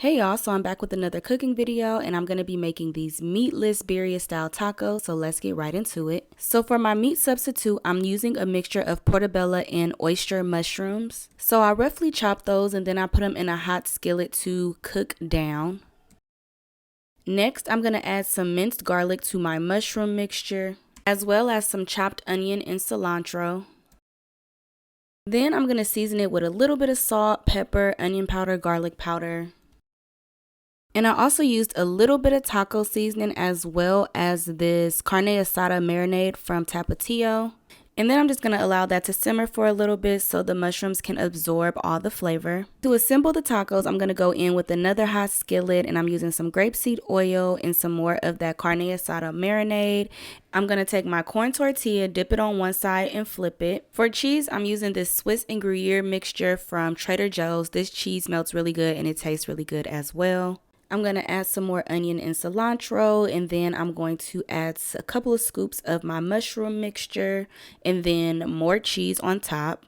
Hey y'all, so I'm back with another cooking video and I'm going to be making these meatless birria style tacos, so let's get right into it. So for my meat substitute, I'm using a mixture of portobello and oyster mushrooms. So I roughly chop those and then I put them in a hot skillet to cook down. Next, I'm going to add some minced garlic to my mushroom mixture, as well as some chopped onion and cilantro. Then I'm going to season it with a little bit of salt, pepper, onion powder, garlic powder. And I also used a little bit of taco seasoning as well as this carne asada marinade from Tapatio. And then I'm just going to allow that to simmer for a little bit so the mushrooms can absorb all the flavor. To assemble the tacos, I'm going to go in with another hot skillet and I'm using some grapeseed oil and some more of that carne asada marinade. I'm going to take my corn tortilla, dip it on one side and flip it. For cheese, I'm using this Swiss and Gruyere mixture from Trader Joe's. This cheese melts really good and it tastes really good as well. I'm going to add some more onion and cilantro, and then I'm going to add a couple of scoops of my mushroom mixture and then more cheese on top.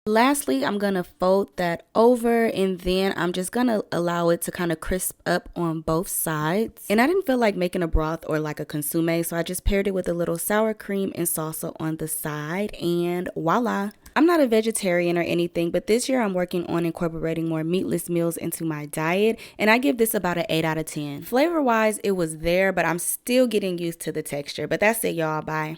Lastly, I'm going to fold that over and then I'm just going to allow it to kind of crisp up on both sides. And I didn't feel like making a broth or like a consomme, so I just paired it with a little sour cream and salsa on the side, and voila. I'm not a vegetarian or anything, but this year I'm working on incorporating more meatless meals into my diet, and I give this about an 8 out of 10. Flavor-wise, it was there, but I'm still getting used to the texture. But that's it, y'all. Bye.